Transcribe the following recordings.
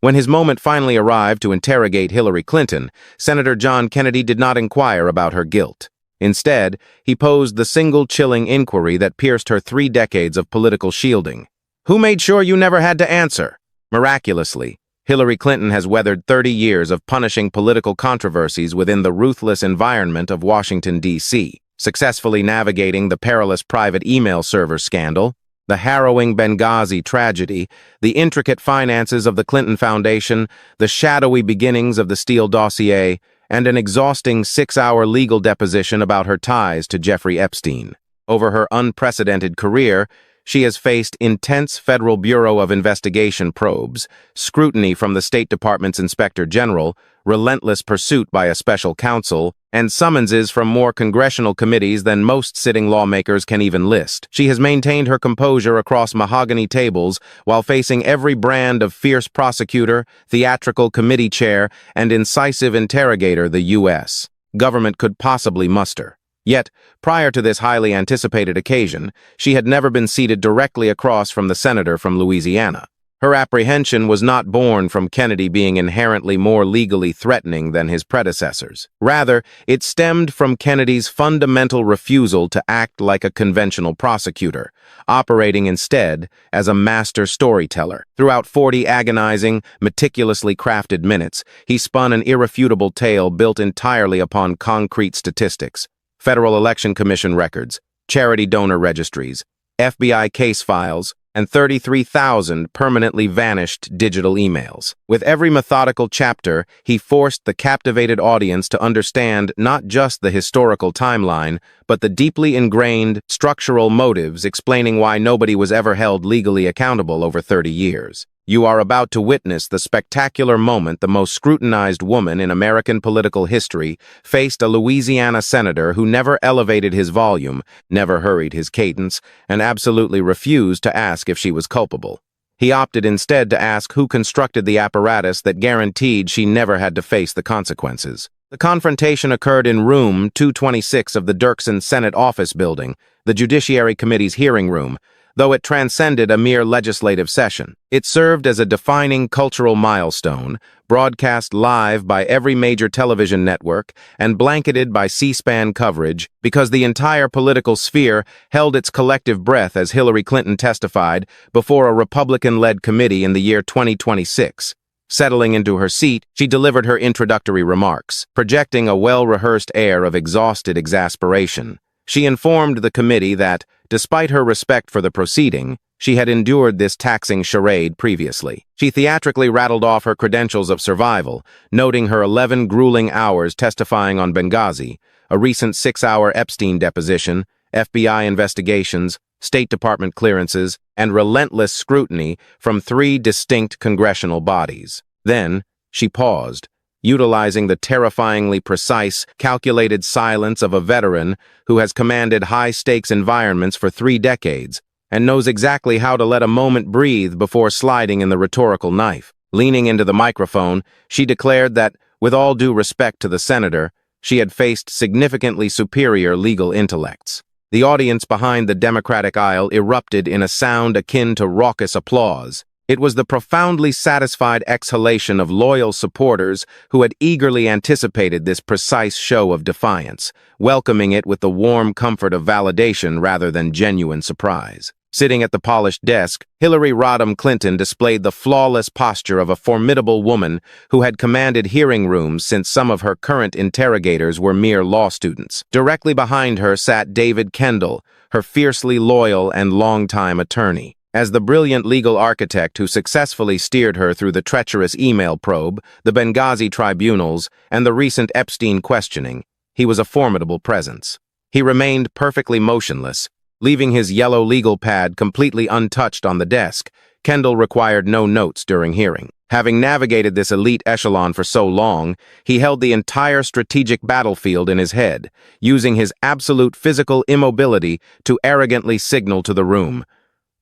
When his moment finally arrived to interrogate Hillary Clinton, Senator John Kennedy did not inquire about her guilt. Instead, he posed the single chilling inquiry that pierced her 3 decades of political shielding. Who made sure you never had to answer? Miraculously, Hillary Clinton has weathered 30 years of punishing political controversies within the ruthless environment of Washington, D.C., successfully navigating the perilous private email server scandal, the harrowing Benghazi tragedy, the intricate finances of the Clinton Foundation, the shadowy beginnings of the Steele dossier, and an exhausting 6-hour legal deposition about her ties to Jeffrey Epstein. Over her unprecedented career, she has faced intense Federal Bureau of Investigation probes, scrutiny from the State Department's Inspector General, relentless pursuit by a special counsel, and summonses from more congressional committees than most sitting lawmakers can even list. She has maintained her composure across mahogany tables while facing every brand of fierce prosecutor, theatrical committee chair, and incisive interrogator the U.S. government could possibly muster. Yet, prior to this highly anticipated occasion, she had never been seated directly across from the senator from Louisiana. Her apprehension was not born from Kennedy being inherently more legally threatening than his predecessors. Rather, it stemmed from Kennedy's fundamental refusal to act like a conventional prosecutor, operating instead as a master storyteller. Throughout 40 agonizing, meticulously crafted minutes, he spun an irrefutable tale built entirely upon concrete statistics. Federal Election Commission records, charity donor registries, FBI case files, and 33,000 permanently vanished digital emails. With every methodical chapter, he forced the captivated audience to understand not just the historical timeline, but the deeply ingrained structural motives explaining why nobody was ever held legally accountable over 30 years. You are about to witness the spectacular moment the most scrutinized woman in American political history faced a Louisiana senator who never elevated his volume, never hurried his cadence, and absolutely refused to ask if she was culpable. He opted instead to ask who constructed the apparatus that guaranteed she never had to face the consequences. The confrontation occurred in room 226 of the Dirksen Senate Office Building, the Judiciary Committee's hearing room. Though it transcended a mere legislative session, it served as a defining cultural milestone, broadcast live by every major television network and blanketed by C-SPAN coverage because the entire political sphere held its collective breath as Hillary Clinton testified before a Republican-led committee in the year 2026. Settling into her seat, she delivered her introductory remarks, projecting a well-rehearsed air of exhausted exasperation. She informed the committee that, despite her respect for the proceeding, she had endured this taxing charade previously. She theatrically rattled off her credentials of survival, noting her 11 grueling hours testifying on Benghazi, a recent 6-hour Epstein deposition, FBI investigations, State Department clearances, and relentless scrutiny from 3 distinct congressional bodies. Then, she paused, utilizing the terrifyingly precise, calculated silence of a veteran who has commanded high-stakes environments for 3 decades and knows exactly how to let a moment breathe before sliding in the rhetorical knife. Leaning into the microphone, she declared that, with all due respect to the senator, she had faced significantly superior legal intellects. The audience behind the Democratic aisle erupted in a sound akin to raucous applause. It was the profoundly satisfied exhalation of loyal supporters who had eagerly anticipated this precise show of defiance, welcoming it with the warm comfort of validation rather than genuine surprise. Sitting at the polished desk, Hillary Rodham Clinton displayed the flawless posture of a formidable woman who had commanded hearing rooms since some of her current interrogators were mere law students. Directly behind her sat David Kendall, her fiercely loyal and longtime attorney. As the brilliant legal architect who successfully steered her through the treacherous email probe, the Benghazi tribunals, and the recent Epstein questioning, he was a formidable presence. He remained perfectly motionless, leaving his yellow legal pad completely untouched on the desk. Kendall required no notes during hearing. Having navigated this elite echelon for so long, he held the entire strategic battlefield in his head, using his absolute physical immobility to arrogantly signal to the room,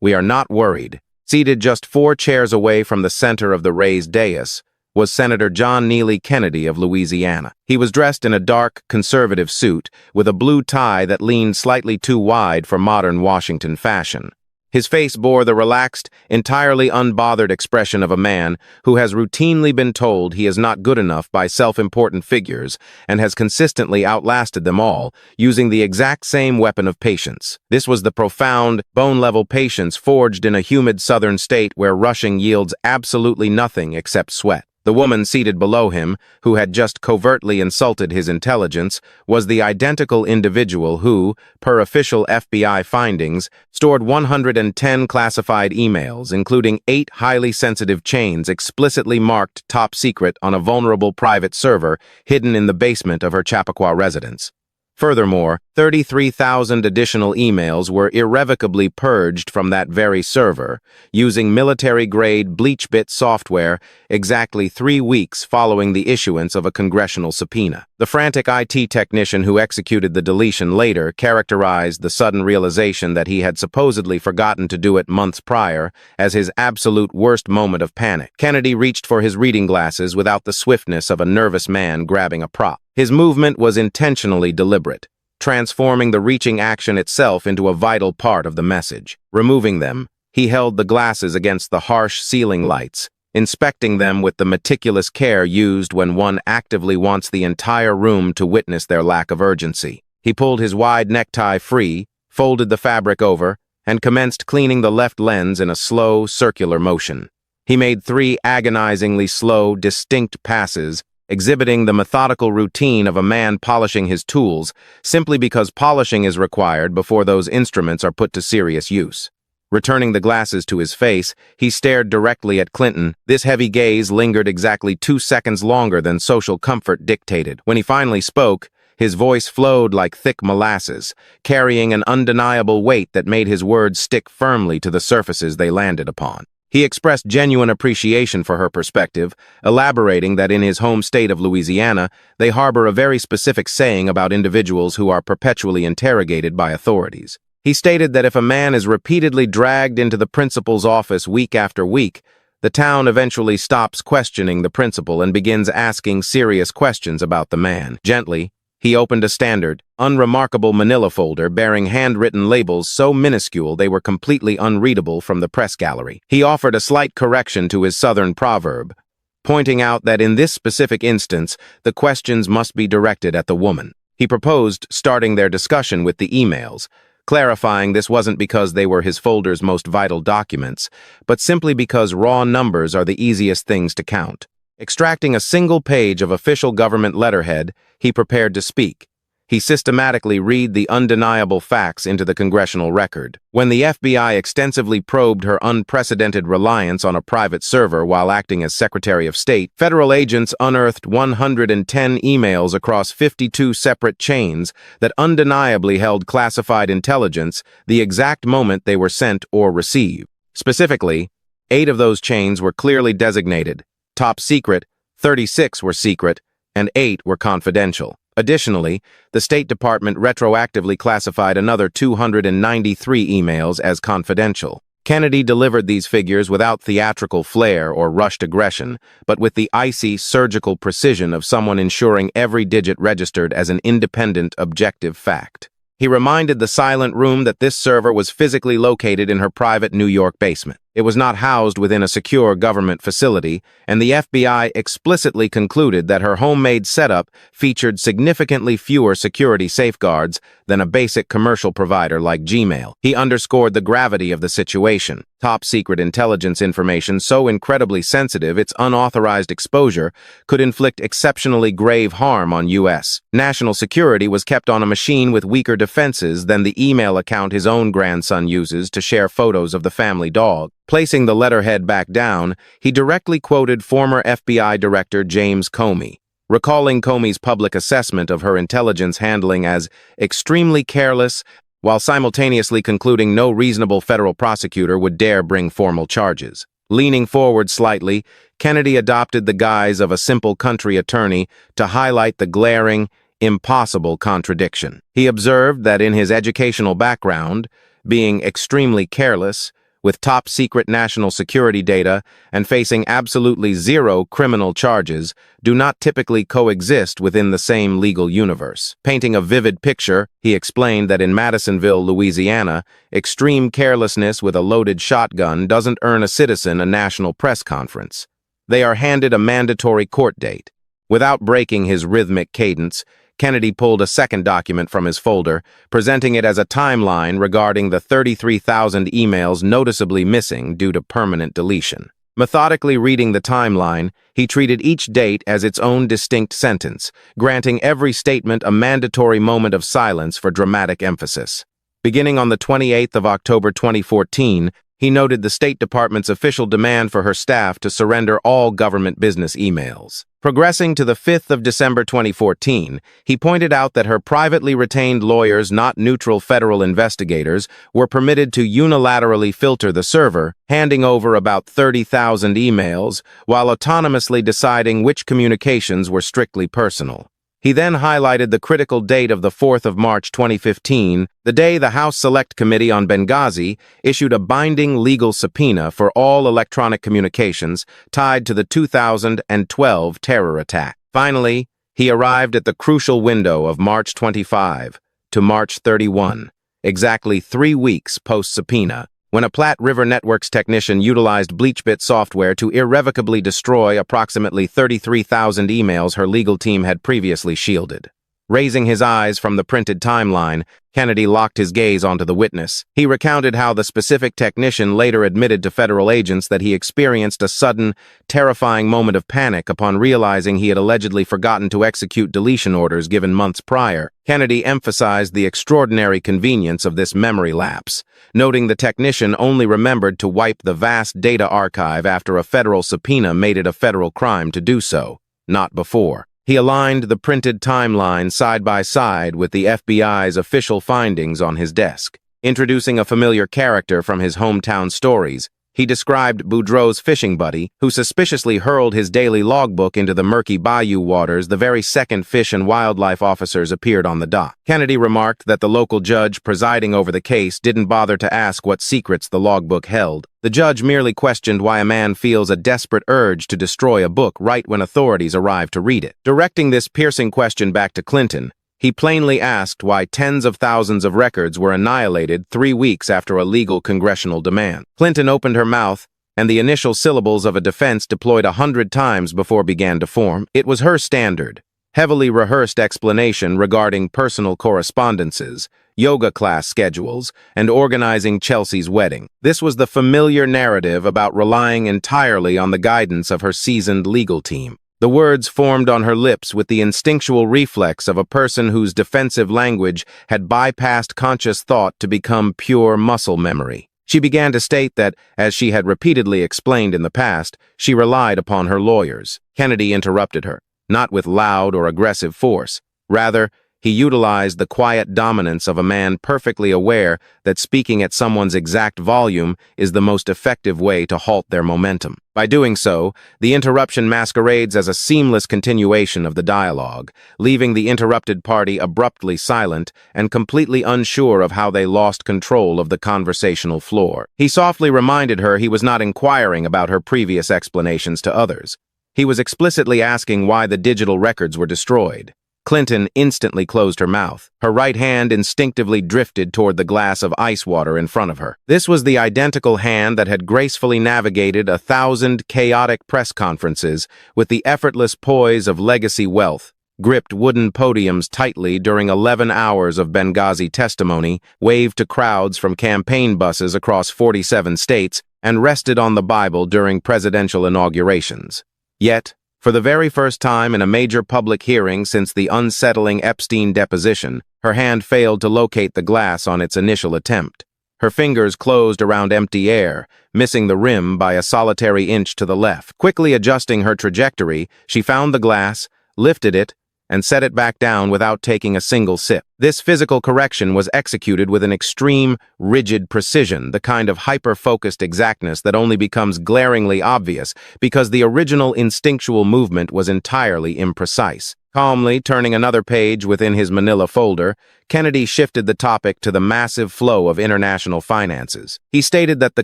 "We are not worried." Seated just 4 chairs away from the center of the raised dais was Senator John Neely Kennedy of Louisiana. He was dressed in a dark, conservative suit with a blue tie that leaned slightly too wide for modern Washington fashion. His face bore the relaxed, entirely unbothered expression of a man who has routinely been told he is not good enough by self-important figures and has consistently outlasted them all, using the exact same weapon of patience. This was the profound, bone-level patience forged in a humid southern state where rushing yields absolutely nothing except sweat. The woman seated below him, who had just covertly insulted his intelligence, was the identical individual who, per official FBI findings, stored 110 classified emails, including 8 highly sensitive chains explicitly marked top secret on a vulnerable private server hidden in the basement of her Chappaqua residence. Furthermore, 33,000 additional emails were irrevocably purged from that very server, using military-grade BleachBit software exactly 3 weeks following the issuance of a congressional subpoena. The frantic IT technician who executed the deletion later characterized the sudden realization that he had supposedly forgotten to do it months prior as his absolute worst moment of panic. Kennedy reached for his reading glasses without the swiftness of a nervous man grabbing a prop. His movement was intentionally deliberate, transforming the reaching action itself into a vital part of the message. Removing them, he held the glasses against the harsh ceiling lights, inspecting them with the meticulous care used when one actively wants the entire room to witness their lack of urgency. He pulled his wide necktie free, folded the fabric over, and commenced cleaning the left lens in a slow, circular motion. He made 3 agonizingly slow, distinct passes, exhibiting the methodical routine of a man polishing his tools, simply because polishing is required before those instruments are put to serious use. Returning the glasses to his face, he stared directly at Clinton. This heavy gaze lingered exactly 2 seconds longer than social comfort dictated. When he finally spoke, his voice flowed like thick molasses, carrying an undeniable weight that made his words stick firmly to the surfaces they landed upon. He expressed genuine appreciation for her perspective, elaborating that in his home state of Louisiana, they harbor a very specific saying about individuals who are perpetually interrogated by authorities. He stated that if a man is repeatedly dragged into the principal's office week after week, the town eventually stops questioning the principal and begins asking serious questions about the man. Gently, he opened a standard, unremarkable manila folder bearing handwritten labels so minuscule they were completely unreadable from the press gallery. He offered a slight correction to his southern proverb, pointing out that in this specific instance, the questions must be directed at the woman. He proposed starting their discussion with the emails, clarifying this wasn't because they were his folder's most vital documents, but simply because raw numbers are the easiest things to count. Extracting a single page of official government letterhead, he prepared to speak. He systematically read the undeniable facts into the congressional record. When the FBI extensively probed her unprecedented reliance on a private server while acting as Secretary of State, federal agents unearthed 110 emails across 52 separate chains that undeniably held classified intelligence the exact moment they were sent or received. Specifically, 8 of those chains were clearly designated top secret, 36 were secret, and 8 were confidential. Additionally, the State Department retroactively classified another 293 emails as confidential. Kennedy delivered these figures without theatrical flair or rushed aggression, but with the icy, surgical precision of someone ensuring every digit registered as an independent, objective fact. He reminded the silent room that this server was physically located in her private New York basement. It was not housed within a secure government facility, and the FBI explicitly concluded that her homemade setup featured significantly fewer security safeguards than a basic commercial provider like Gmail. He underscored the gravity of the situation. Top-secret intelligence information so incredibly sensitive its unauthorized exposure could inflict exceptionally grave harm on U.S. national security was kept on a machine with weaker defenses than the email account his own grandson uses to share photos of the family dog. Placing the letterhead back down, he directly quoted former FBI Director James Comey, recalling Comey's public assessment of her intelligence handling as extremely careless, while simultaneously concluding no reasonable federal prosecutor would dare bring formal charges. Leaning forward slightly, Kennedy adopted the guise of a simple country attorney to highlight the glaring, impossible contradiction. He observed that in his educational background, being extremely careless with top-secret national security data and facing absolutely zero criminal charges, do not typically coexist within the same legal universe. Painting a vivid picture, he explained that in Madisonville, Louisiana, extreme carelessness with a loaded shotgun doesn't earn a citizen a national press conference. They are handed a mandatory court date. Without breaking his rhythmic cadence, Kennedy pulled a second document from his folder, presenting it as a timeline regarding the 33,000 emails noticeably missing due to permanent deletion. Methodically reading the timeline, he treated each date as its own distinct sentence, granting every statement a mandatory moment of silence for dramatic emphasis. Beginning on the 28th of October 2014, he noted the State Department's official demand for her staff to surrender all government business emails. Progressing to the 5th of December 2014, he pointed out that her privately retained lawyers, not neutral federal investigators, were permitted to unilaterally filter the server, handing over about 30,000 emails, while autonomously deciding which communications were strictly personal. He then highlighted the critical date of the 4th of March 2015, the day the House Select Committee on Benghazi issued a binding legal subpoena for all electronic communications tied to the 2012 terror attack. Finally, he arrived at the crucial window of March 25 to March 31, exactly 3 weeks post-subpoena, when a Platte River Networks technician utilized BleachBit software to irrevocably destroy approximately 33,000 emails her legal team had previously shielded. Raising his eyes from the printed timeline, Kennedy locked his gaze onto the witness. He recounted how the specific technician later admitted to federal agents that he experienced a sudden, terrifying moment of panic upon realizing he had allegedly forgotten to execute deletion orders given months prior. Kennedy emphasized the extraordinary convenience of this memory lapse, noting the technician only remembered to wipe the vast data archive after a federal subpoena made it a federal crime to do so, not before. He aligned the printed timeline side by side with the FBI's official findings on his desk. Introducing a familiar character from his hometown stories, he described Boudreaux's fishing buddy, who suspiciously hurled his daily logbook into the murky bayou waters the very second Fish and Wildlife officers appeared on the dock. Kennedy remarked that the local judge presiding over the case didn't bother to ask what secrets the logbook held. The judge merely questioned why a man feels a desperate urge to destroy a book right when authorities arrive to read it. Directing this piercing question back to Clinton, he plainly asked why tens of thousands of records were annihilated 3 weeks after a legal congressional demand. Clinton opened her mouth, and the initial syllables of a defense deployed 100 times before began to form. It was her standard, heavily rehearsed explanation regarding personal correspondences, yoga class schedules, and organizing Chelsea's wedding. This was the familiar narrative about relying entirely on the guidance of her seasoned legal team. The words formed on her lips with the instinctual reflex of a person whose defensive language had bypassed conscious thought to become pure muscle memory. She began to state that, as she had repeatedly explained in the past, she relied upon her lawyers. Kennedy interrupted her, not with loud or aggressive force. Rather, he utilized the quiet dominance of a man perfectly aware that speaking at someone's exact volume is the most effective way to halt their momentum. By doing so, the interruption masquerades as a seamless continuation of the dialogue, leaving the interrupted party abruptly silent and completely unsure of how they lost control of the conversational floor. He softly reminded her he was not inquiring about her previous explanations to others. He was explicitly asking why the digital records were destroyed. Clinton instantly closed her mouth. Her right hand instinctively drifted toward the glass of ice water in front of her. This was the identical hand that had gracefully navigated 1,000 chaotic press conferences with the effortless poise of legacy wealth, gripped wooden podiums tightly during 11 hours of Benghazi testimony, waved to crowds from campaign buses across 47 states, and rested on the Bible during presidential inaugurations. Yet, for the very first time in a major public hearing since the unsettling Epstein deposition, her hand failed to locate the glass on its initial attempt. Her fingers closed around empty air, missing the rim by a solitary inch to the left. Quickly adjusting her trajectory, she found the glass, lifted it, and set it back down without taking a single sip. This physical correction was executed with an extreme, rigid precision, the kind of hyper-focused exactness that only becomes glaringly obvious because the original instinctual movement was entirely imprecise. Calmly turning another page within his manila folder, Kennedy shifted the topic to the massive flow of international finances. He stated that the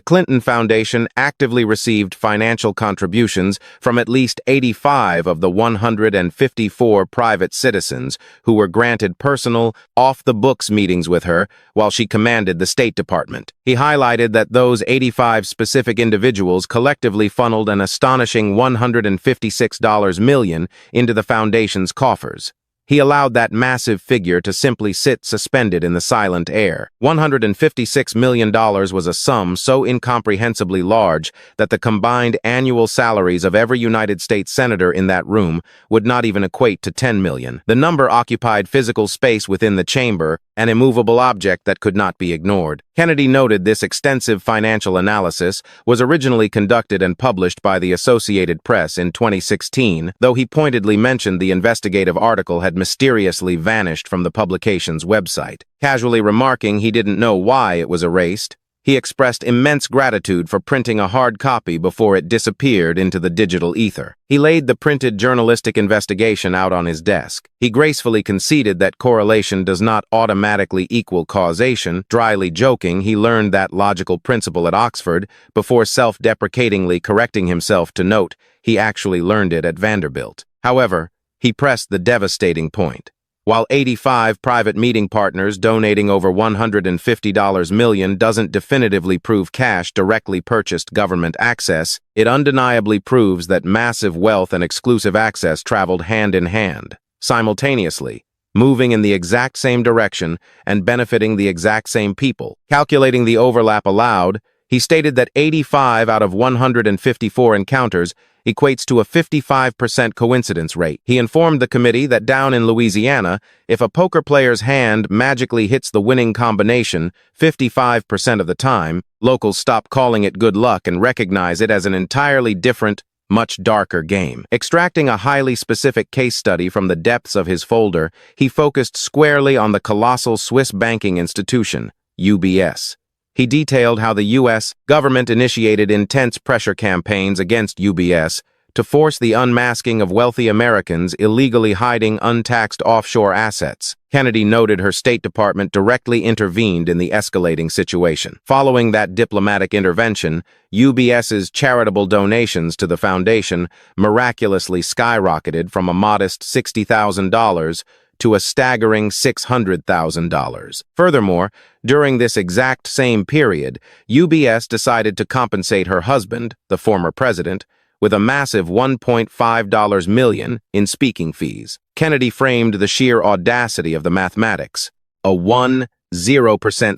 Clinton Foundation actively received financial contributions from at least 85 of the 154 private citizens who were granted personal, off-the-books meetings with her while she commanded the State Department. He highlighted that those 85 specific individuals collectively funneled an astonishing $156 million into the foundation's coffers. He allowed that massive figure to simply sit suspended in the silent air. $156 million was a sum so incomprehensibly large that the combined annual salaries of every United States senator in that room would not even equate to $10 million. The number occupied physical space within the chamber, an immovable object that could not be ignored. Kennedy noted this extensive financial analysis was originally conducted and published by the Associated Press in 2016, though he pointedly mentioned the investigative article had mysteriously vanished from the publication's website. Casually remarking he didn't know why it was erased, he expressed immense gratitude for printing a hard copy before it disappeared into the digital ether. He laid the printed journalistic investigation out on his desk. He gracefully conceded that correlation does not automatically equal causation, dryly joking he learned that logical principle at Oxford before self-deprecatingly correcting himself to note he actually learned it at Vanderbilt. However, he pressed the devastating point. While 85 private meeting partners donating over $150 million doesn't definitively prove cash directly purchased government access, it undeniably proves that massive wealth and exclusive access traveled hand in hand, simultaneously, moving in the exact same direction and benefiting the exact same people. Calculating the overlap allowed, he stated that 85 out of 154 encounters equates to a 55% coincidence rate. He informed the committee that down in Louisiana, if a poker player's hand magically hits the winning combination 55% of the time, locals stop calling it good luck and recognize it as an entirely different, much darker game. Extracting a highly specific case study from the depths of his folder, he focused squarely on the colossal Swiss banking institution, UBS. He detailed how the U.S. government initiated intense pressure campaigns against UBS to force the unmasking of wealthy Americans illegally hiding untaxed offshore assets. Kennedy noted her State Department directly intervened in the escalating situation. Following that diplomatic intervention, UBS's charitable donations to the foundation miraculously skyrocketed from a modest $60,000 to a staggering $600,000. Furthermore, during this exact same period, UBS decided to compensate her husband, the former president, with a massive $1.5 million in speaking fees. Kennedy framed the sheer audacity of the mathematics, a 10%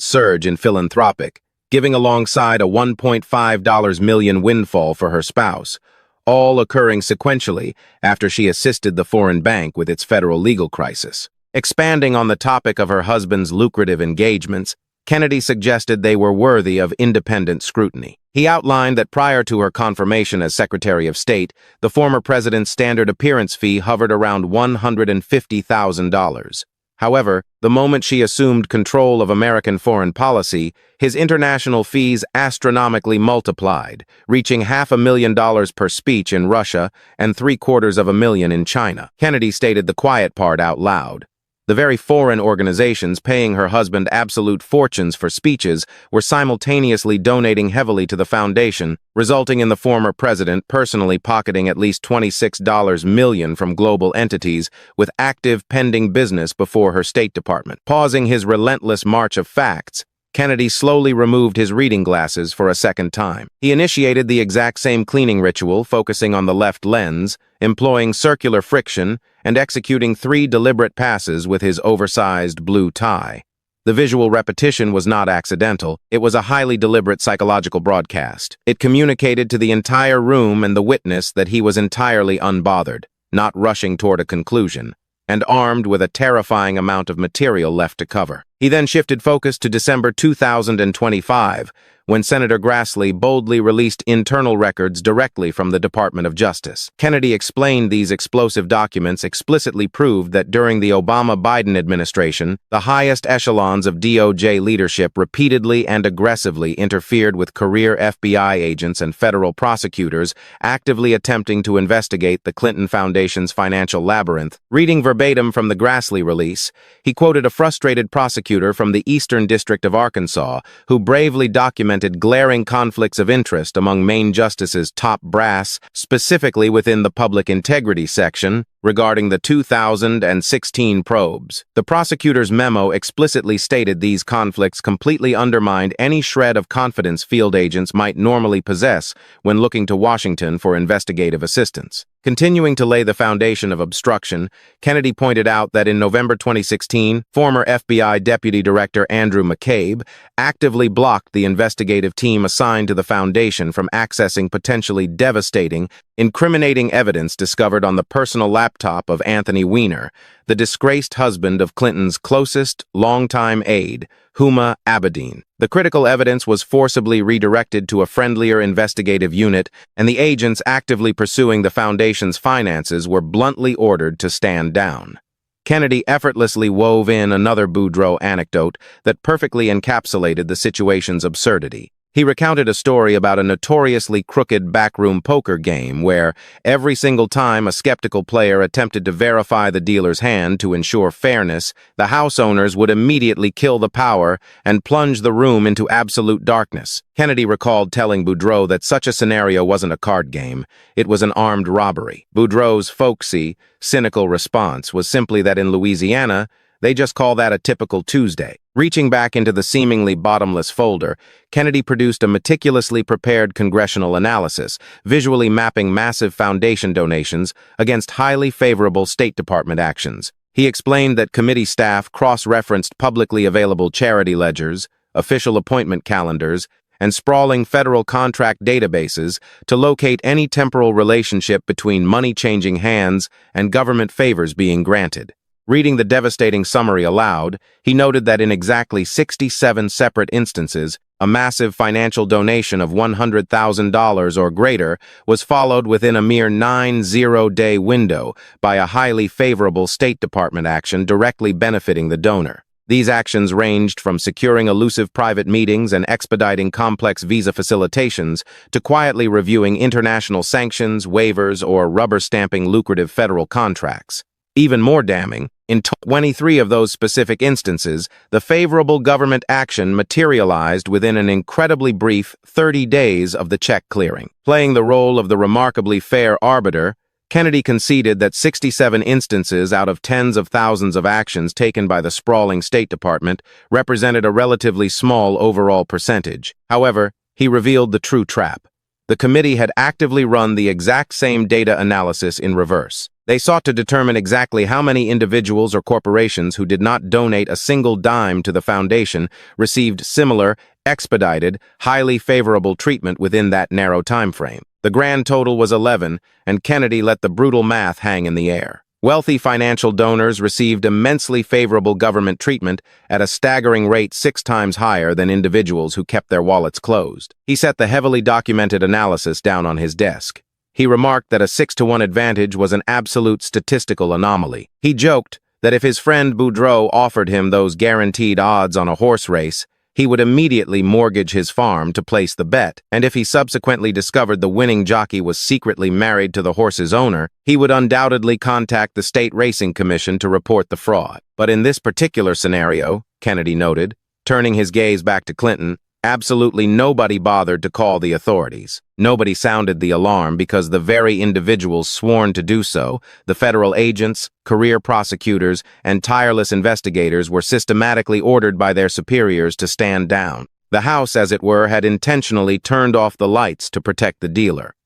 surge in philanthropic, giving alongside a $1.5 million windfall for her spouse, all occurring sequentially after she assisted the foreign bank with its federal legal crisis. Expanding on the topic of her husband's lucrative engagements, Kennedy suggested they were worthy of independent scrutiny. He outlined that prior to her confirmation as Secretary of State, the former president's standard appearance fee hovered around $150,000. However, the moment she assumed control of American foreign policy, his international fees astronomically multiplied, reaching $500,000 per speech in Russia and $750,000 in China. Kennedy stated the quiet part out loud. The very foreign organizations paying her husband absolute fortunes for speeches were simultaneously donating heavily to the foundation, resulting in the former president personally pocketing at least $26 million from global entities with active pending business before her State Department. Pausing his relentless march of facts, Kennedy slowly removed his reading glasses for a second time. He initiated the exact same cleaning ritual, focusing on the left lens, employing circular friction, and executing 3 deliberate passes with his oversized blue tie. The visual repetition was not accidental. It was a highly deliberate psychological broadcast. It communicated to the entire room and the witness that he was entirely unbothered, not rushing toward a conclusion, and armed with a terrifying amount of material left to cover. He then shifted focus to December 2025, when Senator Grassley boldly released internal records directly from the Department of Justice. Kennedy explained these explosive documents explicitly proved that during the Obama-Biden administration, the highest echelons of DOJ leadership repeatedly and aggressively interfered with career FBI agents and federal prosecutors actively attempting to investigate the Clinton Foundation's financial labyrinth. Reading verbatim from the Grassley release, he quoted a frustrated prosecutor from the Eastern District of Arkansas who bravely documented glaring conflicts of interest among Maine Justice's top brass, specifically within the public integrity section, regarding the 2016 probes. The prosecutor's memo explicitly stated these conflicts completely undermined any shred of confidence field agents might normally possess when looking to Washington for investigative assistance. Continuing to lay the foundation of obstruction, Kennedy pointed out that in November 2016, former FBI Deputy Director Andrew McCabe actively blocked the investigative team assigned to the foundation from accessing potentially devastating, incriminating evidence discovered on the personal laptop of Anthony Weiner, the disgraced husband of Clinton's closest, longtime aide, Huma Abedin. The critical evidence was forcibly redirected to a friendlier investigative unit, and the agents actively pursuing the foundation's finances were bluntly ordered to stand down. Kennedy effortlessly wove in another Boudreaux anecdote that perfectly encapsulated the situation's absurdity. He recounted a story about a notoriously crooked backroom poker game where, every single time a skeptical player attempted to verify the dealer's hand to ensure fairness, the house owners would immediately kill the power and plunge the room into absolute darkness. Kennedy recalled telling Boudreaux that such a scenario wasn't a card game, it was an armed robbery. Boudreaux's folksy, cynical response was simply that in Louisiana, they just call that a typical Tuesday. Reaching back into the seemingly bottomless folder, Kennedy produced a meticulously prepared congressional analysis, visually mapping massive foundation donations against highly favorable State Department actions. He explained that committee staff cross-referenced publicly available charity ledgers, official appointment calendars, and sprawling federal contract databases to locate any temporal relationship between money changing hands and government favors being granted. Reading the devastating summary aloud, he noted that in exactly 67 separate instances, a massive financial donation of $100,000 or greater was followed within a mere 9-0-day window by a highly favorable State Department action directly benefiting the donor. These actions ranged from securing elusive private meetings and expediting complex visa facilitations to quietly reviewing international sanctions, waivers, or rubber-stamping lucrative federal contracts. Even more damning, in 23 of those specific instances, the favorable government action materialized within an incredibly brief 30 days of the check clearing. Playing the role of the remarkably fair arbiter, Kennedy conceded that 67 instances out of tens of thousands of actions taken by the sprawling State Department represented a relatively small overall percentage. However, he revealed the true trap. The committee had actively run the exact same data analysis in reverse. They sought to determine exactly how many individuals or corporations who did not donate a single dime to the foundation received similar, expedited, highly favorable treatment within that narrow time frame. The grand total was 11, and Kennedy let the brutal math hang in the air. Wealthy financial donors received immensely favorable government treatment at a staggering rate 6 times higher than individuals who kept their wallets closed. He set the heavily documented analysis down on his desk. He remarked that a 6-to-1 advantage was an absolute statistical anomaly. He joked that if his friend Boudreaux offered him those guaranteed odds on a horse race, he would immediately mortgage his farm to place the bet, and if he subsequently discovered the winning jockey was secretly married to the horse's owner, he would undoubtedly contact the State Racing Commission to report the fraud. But in this particular scenario, Kennedy noted, turning his gaze back to Clinton, absolutely nobody bothered to call the authorities. Nobody sounded the alarm because the very individuals sworn to do so, the federal agents, career prosecutors, and tireless investigators were systematically ordered by their superiors to stand down. The House, as it were, had intentionally turned off the lights to protect the dealer.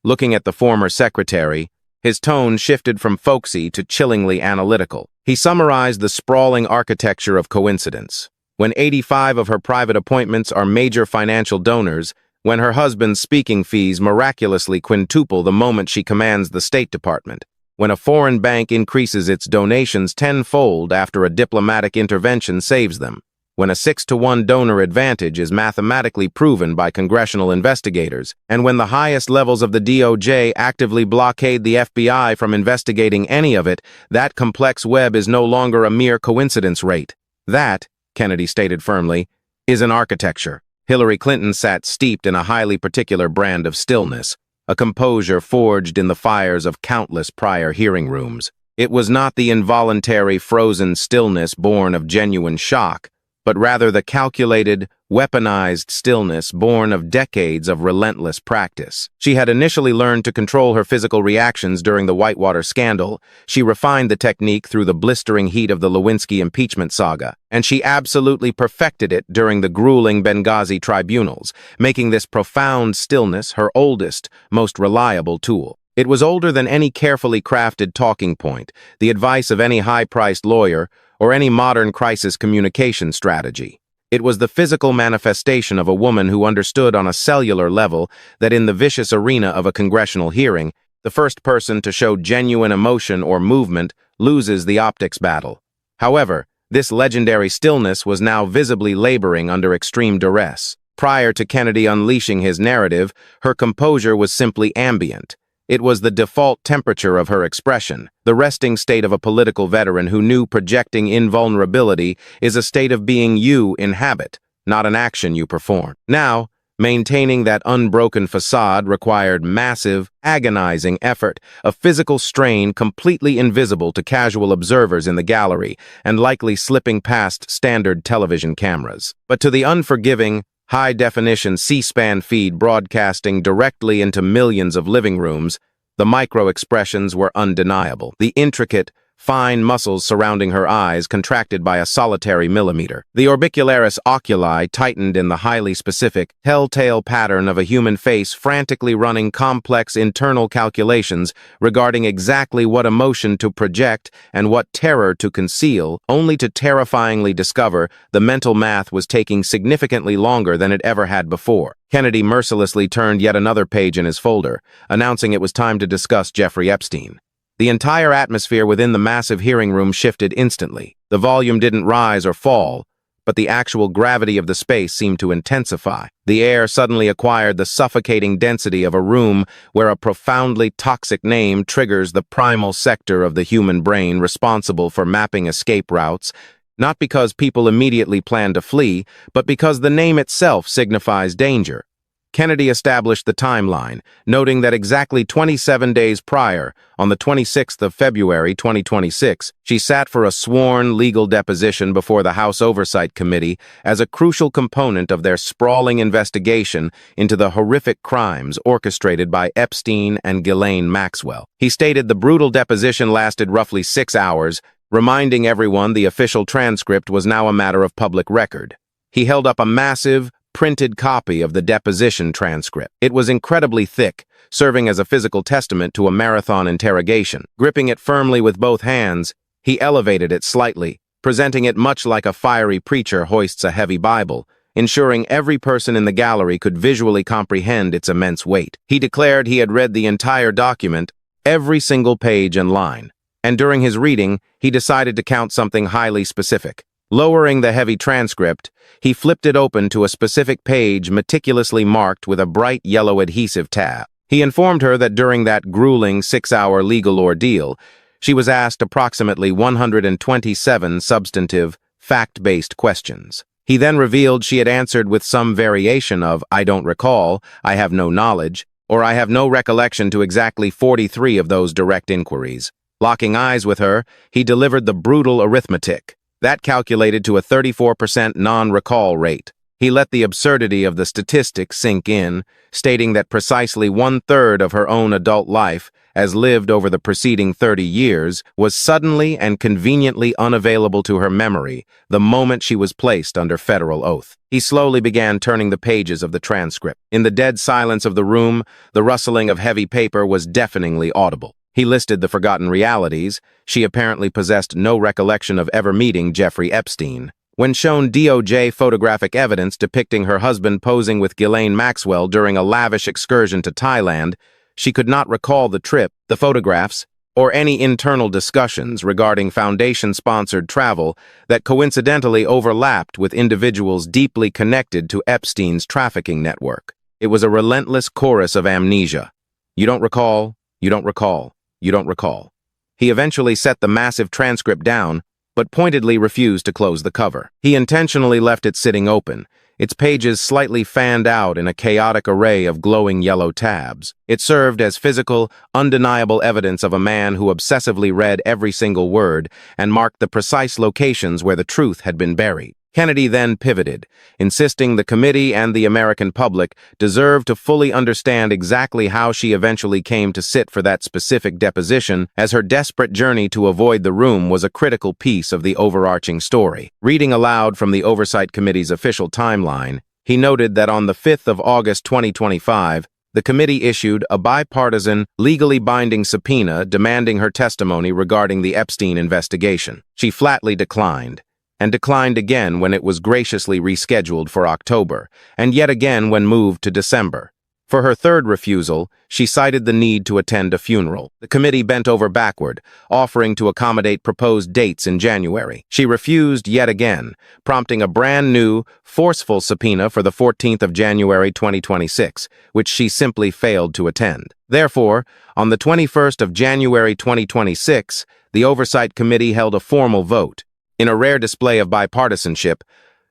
Looking at the former secretary, his tone shifted from folksy to chillingly analytical. He summarized the sprawling architecture of coincidence. When 85 of her private appointments are major financial donors, when her husband's speaking fees miraculously quintuple the moment she commands the State Department, when a foreign bank increases its donations tenfold after a diplomatic intervention saves them. when a 6-to-1 donor advantage is mathematically proven by congressional investigators, and when the highest levels of the DOJ actively blockade the FBI from investigating any of it, that complex web is no longer a mere coincidence rate. That, Kennedy stated firmly, is an architecture. Hillary Clinton sat steeped in a highly particular brand of stillness, a composure forged in the fires of countless prior hearing rooms. It was not the involuntary, frozen stillness born of genuine shock, but rather the calculated, weaponized stillness born of decades of relentless practice. She had initially learned to control her physical reactions during the Whitewater scandal. She refined the technique through the blistering heat of the Lewinsky impeachment saga, and she absolutely perfected it during the grueling Benghazi tribunals, making this profound stillness her oldest, most reliable tool. It was older than any carefully crafted talking point, the advice of any high-priced lawyer, or any modern crisis communication strategy. It was the physical manifestation of a woman who understood on a cellular level that in the vicious arena of a congressional hearing, the first person to show genuine emotion or movement loses the optics battle. However, this legendary stillness was now visibly laboring under extreme duress. Prior to Kennedy unleashing his narrative, her composure was simply ambient. It was the default temperature of her expression, the resting state of a political veteran who knew projecting invulnerability is a state of being you inhabit, not an action you perform. Now, maintaining that unbroken facade required massive, agonizing effort, a physical strain completely invisible to casual observers in the gallery and likely slipping past standard television cameras. But to the unforgiving, high-definition C-SPAN feed broadcasting directly into millions of living rooms, the micro-expressions were undeniable. The intricate, fine muscles surrounding her eyes contracted by a solitary millimeter. The orbicularis oculi tightened in the highly specific, telltale pattern of a human face frantically running complex internal calculations regarding exactly what emotion to project and what terror to conceal, only to terrifyingly discover the mental math was taking significantly longer than it ever had before. Kennedy mercilessly turned yet another page in his folder, announcing it was time to discuss Jeffrey Epstein. The entire atmosphere within the massive hearing room shifted instantly. The volume didn't rise or fall, but the actual gravity of the space seemed to intensify. The air suddenly acquired the suffocating density of a room where a profoundly toxic name triggers the primal sector of the human brain responsible for mapping escape routes, not because people immediately plan to flee, but because the name itself signifies danger. Kennedy established the timeline, noting that exactly 27 days prior, on the 26th of February 2026, she sat for a sworn legal deposition before the House Oversight Committee as a crucial component of their sprawling investigation into the horrific crimes orchestrated by Epstein and Ghislaine Maxwell. He stated the brutal deposition lasted roughly 6 hours, reminding everyone the official transcript was now a matter of public record. He held up a massive, printed copy of the deposition transcript. It was incredibly thick, serving as a physical testament to a marathon interrogation. Gripping it firmly with both hands, he elevated it slightly, presenting it much like a fiery preacher hoists a heavy Bible, ensuring every person in the gallery could visually comprehend its immense weight. He declared he had read the entire document, every single page and line, and during his reading, he decided to count something highly specific. Lowering the heavy transcript, he flipped it open to a specific page meticulously marked with a bright yellow adhesive tab. He informed her that during that grueling 6-hour legal ordeal, she was asked approximately 127 substantive, fact-based questions. He then revealed she had answered with some variation of, "I don't recall," "I have no knowledge," or "I have no recollection" to exactly 43 of those direct inquiries. Locking eyes with her, he delivered the brutal arithmetic. That calculated to a 34% non-recall rate. He let the absurdity of the statistic sink in, stating that precisely 1/3 of her own adult life, as lived over the preceding 30 years, was suddenly and conveniently unavailable to her memory the moment she was placed under federal oath. He slowly began turning the pages of the transcript. In the dead silence of the room, the rustling of heavy paper was deafeningly audible. He listed the forgotten realities. She apparently possessed no recollection of ever meeting Jeffrey Epstein. When shown DOJ photographic evidence depicting her husband posing with Ghislaine Maxwell during a lavish excursion to Thailand, she could not recall the trip. The photographs, or any internal discussions regarding Foundation-sponsored travel that coincidentally overlapped with individuals deeply connected to Epstein's trafficking network. It was a relentless chorus of amnesia. You don't recall, you don't recall, you don't recall. He eventually set the massive transcript down, but pointedly refused to close the cover. He intentionally left it sitting open, its pages slightly fanned out in a chaotic array of glowing yellow tabs. It served as physical, undeniable evidence of a man who obsessively read every single word and marked the precise locations where the truth had been buried. Kennedy then pivoted, insisting the committee and the American public deserved to fully understand exactly how she eventually came to sit for that specific deposition, as her desperate journey to avoid the room was a critical piece of the overarching story. Reading aloud from the Oversight Committee's official timeline, he noted that on the 5th of August 2025, the committee issued a bipartisan, legally binding subpoena demanding her testimony regarding the Epstein investigation. She flatly declined, and declined again when it was graciously rescheduled for October, and yet again when moved to December. For her third refusal, she cited the need to attend a funeral. The committee bent over backward, offering to accommodate proposed dates in January. She refused yet again, prompting a brand new, forceful subpoena for the 14th of January 2026, which she simply failed to attend. Therefore, on the 21st of January 2026, the Oversight Committee held a formal vote. In a rare display of bipartisanship,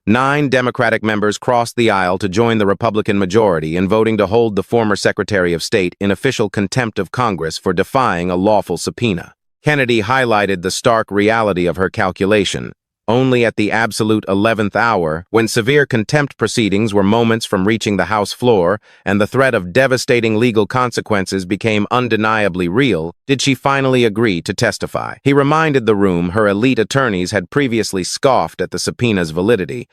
9 Democratic members crossed the aisle to join the Republican majority in voting to hold the former Secretary of State in official contempt of Congress for defying a lawful subpoena. Kennedy highlighted the stark reality of her calculation. Only at the absolute 11th hour, when severe contempt proceedings were moments from reaching the House floor and the threat of devastating legal consequences became undeniably real, did she finally agree to testify. He reminded the room her elite attorneys had previously scoffed at the subpoena's validity,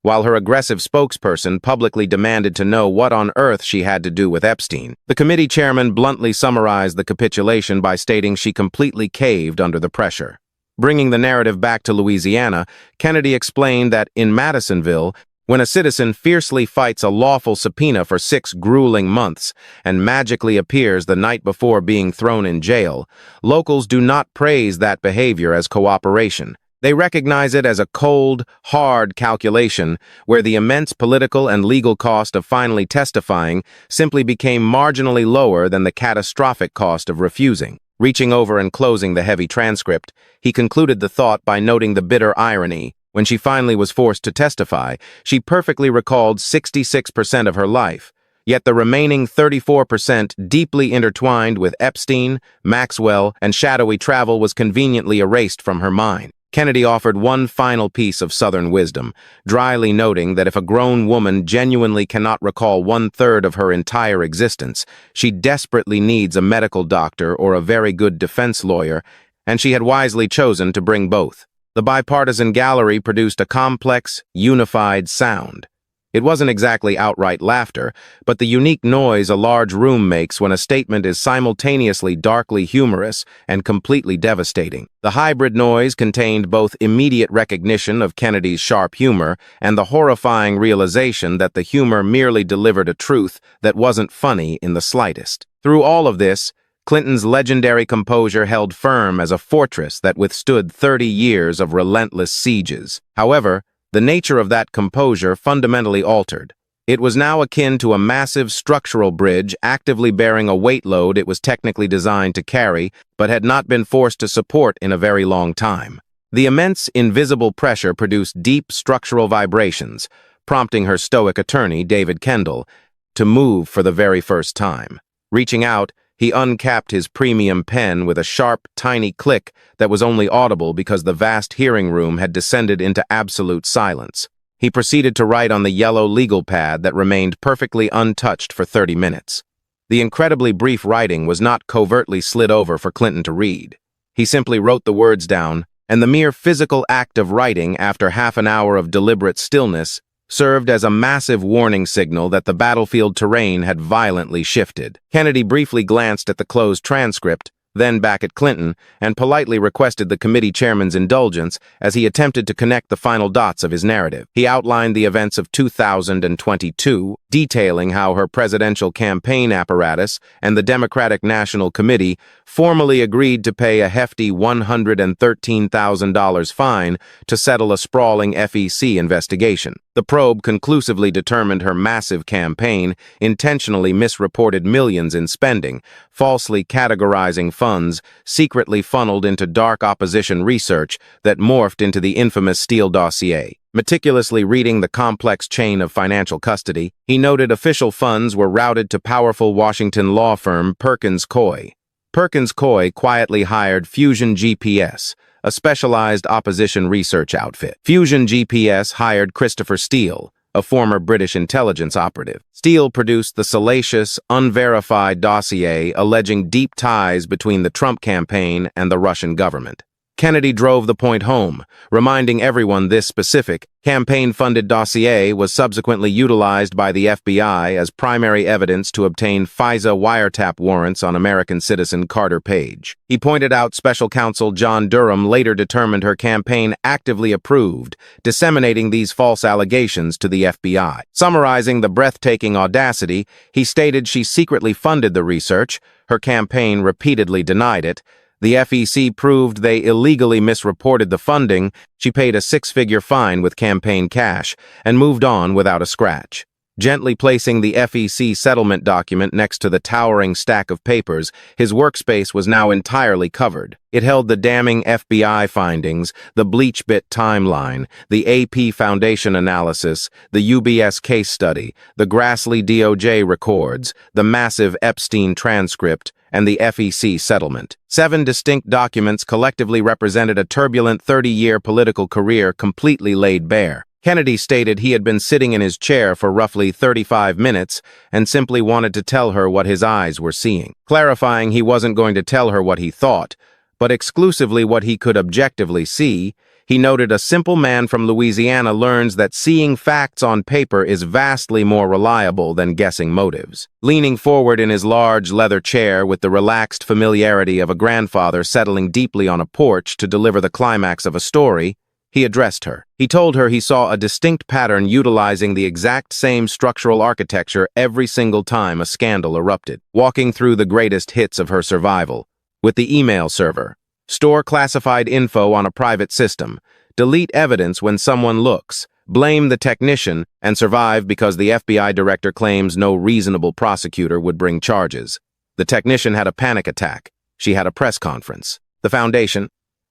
while her aggressive spokesperson publicly demanded to know what on earth she had to do with Epstein. The committee chairman bluntly summarized the capitulation by stating she completely caved under the pressure. Bringing the narrative back to Louisiana, Kennedy explained that in Madisonville, when a citizen fiercely fights a lawful subpoena for 6 grueling months and magically appears the night before being thrown in jail, locals do not praise that behavior as cooperation. They recognize it as a cold, hard calculation where the immense political and legal cost of finally testifying simply became marginally lower than the catastrophic cost of refusing. Reaching over and closing the heavy transcript, he concluded the thought by noting the bitter irony. When she finally was forced to testify, she perfectly recalled 66% of her life, yet the remaining 34% deeply intertwined with Epstein, Maxwell, and shadowy travel was conveniently erased from her mind. Kennedy offered one final piece of Southern wisdom, dryly noting that if a grown woman genuinely cannot recall 1/3 of her entire existence, she desperately needs a medical doctor or a very good defense lawyer, and she had wisely chosen to bring both. The bipartisan gallery produced a complex, unified sound. It wasn't exactly outright laughter, but the unique noise a large room makes when a statement is simultaneously darkly humorous and completely devastating. The hybrid noise contained both immediate recognition of Kennedy's sharp humor and the horrifying realization that the humor merely delivered a truth that wasn't funny in the slightest. Through all of this, Clinton's legendary composure held firm as a fortress that withstood 30 years of relentless sieges. However, the nature of that composure fundamentally altered. It was now akin to a massive structural bridge actively bearing a weight load it was technically designed to carry, but had not been forced to support in a very long time. The immense, invisible pressure produced deep structural vibrations, prompting her stoic attorney, David Kendall, to move for the very first time. Reaching out, he uncapped his premium pen with a sharp, tiny click that was only audible because the vast hearing room had descended into absolute silence. He proceeded to write on the yellow legal pad that remained perfectly untouched for 30 minutes. The incredibly brief writing was not covertly slid over for Clinton to read. He simply wrote the words down, and the mere physical act of writing after half an hour of deliberate stillness served as a massive warning signal that the battlefield terrain had violently shifted. Kennedy briefly glanced at the closed transcript, then back at Clinton, and politely requested the committee chairman's indulgence as he attempted to connect the final dots of his narrative. He outlined the events of 2022, detailing how her presidential campaign apparatus and the Democratic National Committee formally agreed to pay a hefty $113,000 fine to settle a sprawling FEC investigation. The probe conclusively determined her massive campaign intentionally misreported millions in spending, falsely categorizing funds secretly funneled into dark opposition research that morphed into the infamous Steele dossier. Meticulously reading the complex chain of financial custody, he noted official funds were routed to powerful Washington law firm Perkins Coie. Perkins Coie quietly hired Fusion GPS, a specialized opposition research outfit. Fusion GPS hired Christopher Steele, a former British intelligence operative. Steele produced the salacious, unverified dossier alleging deep ties between the Trump campaign and the Russian government. Kennedy drove the point home, reminding everyone this specific, campaign-funded dossier was subsequently utilized by the FBI as primary evidence to obtain FISA wiretap warrants on American citizen Carter Page. He pointed out Special Counsel John Durham later determined her campaign actively approved, disseminating these false allegations to the FBI. Summarizing the breathtaking audacity, he stated she secretly funded the research, her campaign repeatedly denied it. The FEC proved they illegally misreported the funding, she paid a six-figure fine with campaign cash, and moved on without a scratch. Gently placing the FEC settlement document next to the towering stack of papers, his workspace was now entirely covered. It held the damning FBI findings, the BleachBit timeline, the AP Foundation analysis, the UBS case study, the Grassley DOJ records, the massive Epstein transcript, and the FEC settlement. 7 distinct documents collectively represented a turbulent 30-year political career completely laid bare. Kennedy stated he had been sitting in his chair for roughly 35 minutes and simply wanted to tell her what his eyes were seeing, clarifying he wasn't going to tell her what he thought, but exclusively what he could objectively see. He noted a simple man from Louisiana learns that seeing facts on paper is vastly more reliable than guessing motives. Leaning forward in his large leather chair with the relaxed familiarity of a grandfather settling deeply on a porch to deliver the climax of a story, he addressed her. He told her he saw a distinct pattern utilizing the exact same structural architecture every single time a scandal erupted, walking through the greatest hits of her survival. With the email server, store classified info on a private system, delete evidence when someone looks, blame the technician, and survive because the FBI director claims no reasonable prosecutor would bring charges. The technician had a panic attack. She had a press conference. The foundation,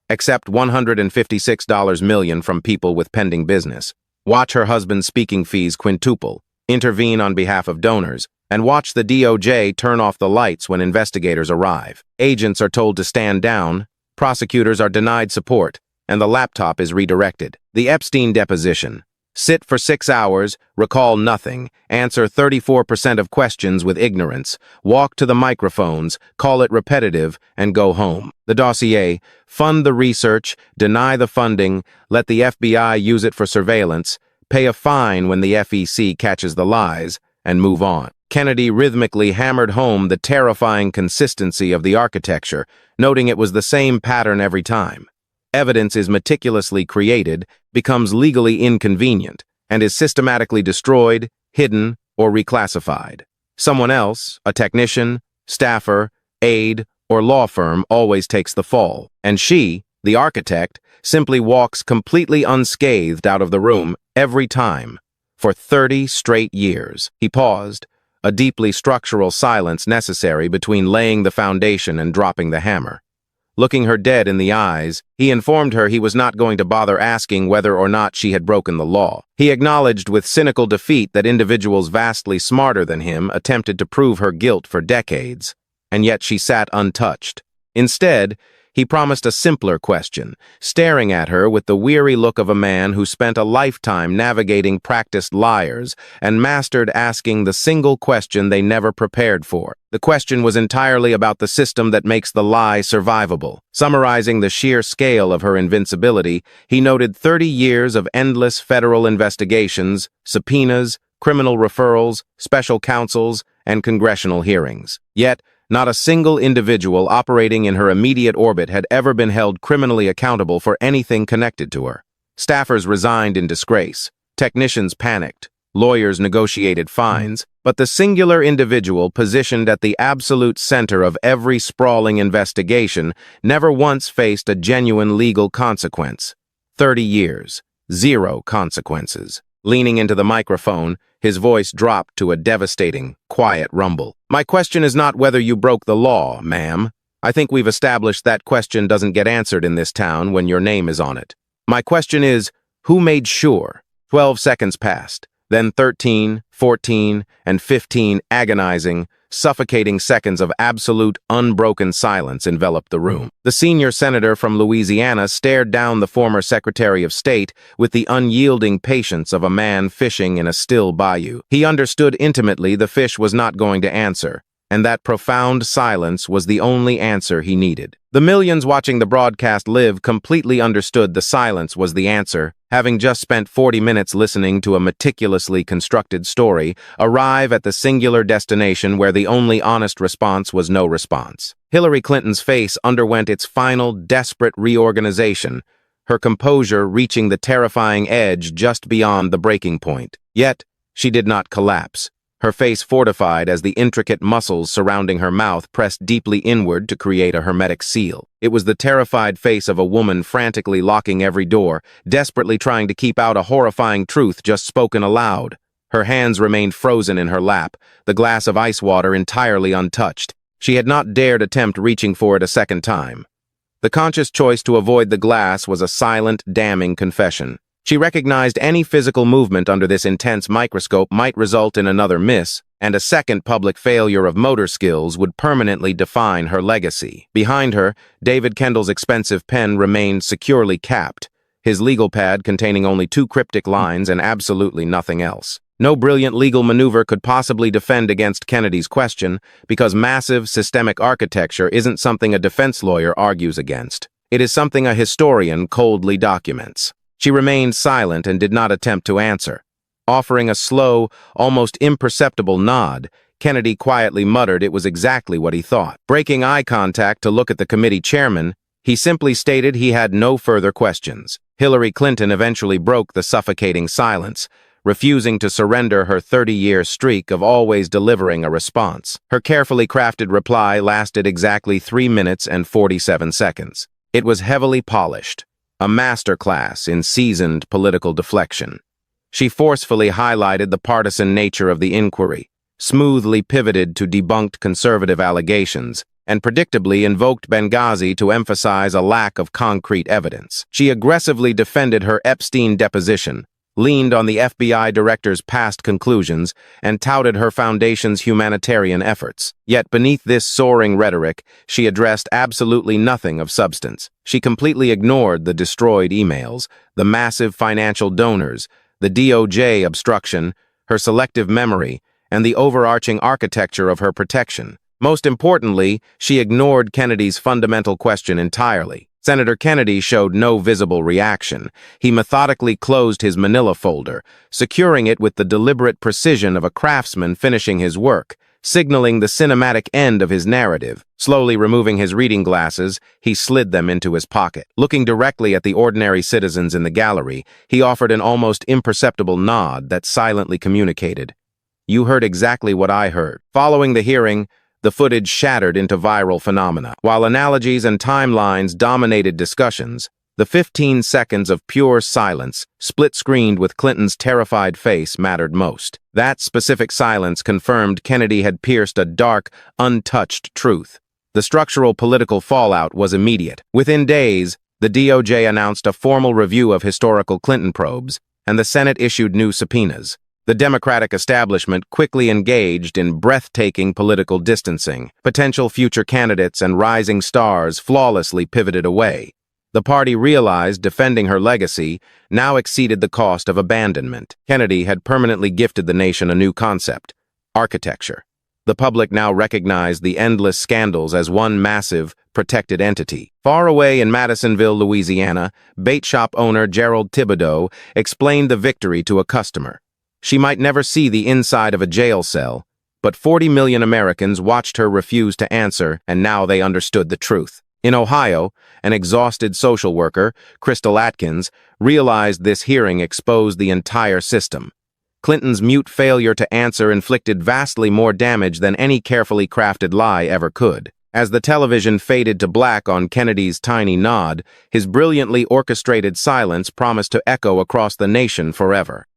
accept $156 million from people with pending business. Watch her husband's speaking fees quintuple. Intervene on behalf of donors. And watch the DOJ turn off the lights when investigators arrive. Agents are told to stand down, prosecutors are denied support, and the laptop is redirected. The Epstein deposition. Sit for 6 hours, recall nothing, answer 34% of questions with ignorance, walk to the microphones, call it repetitive, and go home. The dossier, fund the research, deny the funding, let the FBI use it for surveillance, pay a fine when the FEC catches the lies, and move on. Kennedy rhythmically hammered home the terrifying consistency of the architecture, noting it was the same pattern every time. Evidence is meticulously created, becomes legally inconvenient, and is systematically destroyed, hidden, or reclassified. Someone else, a technician, staffer, aide, or law firm always takes the fall, and she, the architect, simply walks completely unscathed out of the room every time. For 30 straight years. He paused, a deeply structural silence necessary between laying the foundation and dropping the hammer. Looking her dead in the eyes, he informed her he was not going to bother asking whether or not she had broken the law. He acknowledged with cynical defeat that individuals vastly smarter than him attempted to prove her guilt for decades, and yet she sat untouched. Instead, he promised a simpler question, staring at her with the weary look of a man who spent a lifetime navigating practiced liars and mastered asking the single question they never prepared for. The question was entirely about the system that makes the lie survivable. Summarizing the sheer scale of her invincibility, he noted 30 years of endless federal investigations, subpoenas, criminal referrals, special counsels, and congressional hearings. Yet, Not a single individual operating in her immediate orbit had ever been held criminally accountable for anything connected to her. Staffers resigned in disgrace. Technicians panicked. Lawyers negotiated fines. But the singular individual positioned at the absolute center of every sprawling investigation never once faced a genuine legal consequence. 30 years. Zero consequences. Leaning into the microphone, his voice dropped to a devastating, quiet rumble. My question is not whether you broke the law, ma'am. I think we've established that question doesn't get answered in this town when your name is on it. My question is, who made sure? 12 seconds passed. Then 13, 14, and 15 agonizing, suffocating seconds of absolute, unbroken silence enveloped the room. The senior senator from Louisiana stared down the former Secretary of State with the unyielding patience of a man fishing in a still bayou. He understood intimately the fish was not going to answer, and that profound silence was the only answer he needed. The millions watching the broadcast live completely understood the silence was the answer, having just spent 40 minutes listening to a meticulously constructed story, arrive at the singular destination where the only honest response was no response. Hillary Clinton's face underwent its final, desperate reorganization, her composure reaching the terrifying edge just beyond the breaking point. Yet, she did not collapse. Her face fortified as the intricate muscles surrounding her mouth pressed deeply inward to create a hermetic seal. It was the terrified face of a woman frantically locking every door, desperately trying to keep out a horrifying truth just spoken aloud. Her hands remained frozen in her lap, the glass of ice water entirely untouched. She had not dared attempt reaching for it a second time. The conscious choice to avoid the glass was a silent, damning confession. She recognized any physical movement under this intense microscope might result in another miss, and a second public failure of motor skills would permanently define her legacy. Behind her, David Kendall's expensive pen remained securely capped, his legal pad containing only 2 cryptic lines and absolutely nothing else. No brilliant legal maneuver could possibly defend against Kennedy's question, because massive, systemic architecture isn't something a defense lawyer argues against. It is something a historian coldly documents. She remained silent and did not attempt to answer. Offering a slow, almost imperceptible nod, Kennedy quietly muttered it was exactly what he thought. Breaking eye contact to look at the committee chairman, he simply stated he had no further questions. Hillary Clinton eventually broke the suffocating silence, refusing to surrender her 30-year streak of always delivering a response. Her carefully crafted reply lasted exactly 3 minutes and 47 seconds. It was heavily polished. A masterclass in seasoned political deflection. She forcefully highlighted the partisan nature of the inquiry, smoothly pivoted to debunked conservative allegations, and predictably invoked Benghazi to emphasize a lack of concrete evidence. She aggressively defended her Epstein deposition, leaned on the FBI director's past conclusions, and touted her foundation's humanitarian efforts. Yet beneath this soaring rhetoric, she addressed absolutely nothing of substance. She completely ignored the destroyed emails, the massive financial donors, the DOJ obstruction, her selective memory, and the overarching architecture of her protection. Most importantly, she ignored Kennedy's fundamental question entirely. Senator Kennedy showed no visible reaction. He methodically closed his manila folder, securing it with the deliberate precision of a craftsman finishing his work, signaling the cinematic end of his narrative. Slowly removing his reading glasses, he slid them into his pocket. Looking directly at the ordinary citizens in the gallery, he offered an almost imperceptible nod that silently communicated, "You heard exactly what I heard." Following the hearing, the footage shattered into viral phenomena. While analogies and timelines dominated discussions, the 15 seconds of pure silence, split-screened with Clinton's terrified face, mattered most. That specific silence confirmed Kennedy had pierced a dark, untouched truth. The structural political fallout was immediate. Within days, the DOJ announced a formal review of historical Clinton probes, and the Senate issued new subpoenas. The Democratic establishment quickly engaged in breathtaking political distancing. Potential future candidates and rising stars flawlessly pivoted away. The party realized defending her legacy now exceeded the cost of abandonment. Kennedy had permanently gifted the nation a new concept: architecture. The public now recognized the endless scandals as one massive, protected entity. Far away in Madisonville, Louisiana, bait shop owner Gerald Thibodeau explained the victory to a customer. She might never see the inside of a jail cell, But 40 million Americans watched her refuse to answer, and now they understood the truth. In Ohio, an exhausted social worker, Crystal Atkins, realized this hearing exposed the entire system. Clinton's mute failure to answer inflicted vastly more damage than any carefully crafted lie ever could. As the television faded to black on Kennedy's tiny nod, his brilliantly orchestrated silence promised to echo across the nation forever.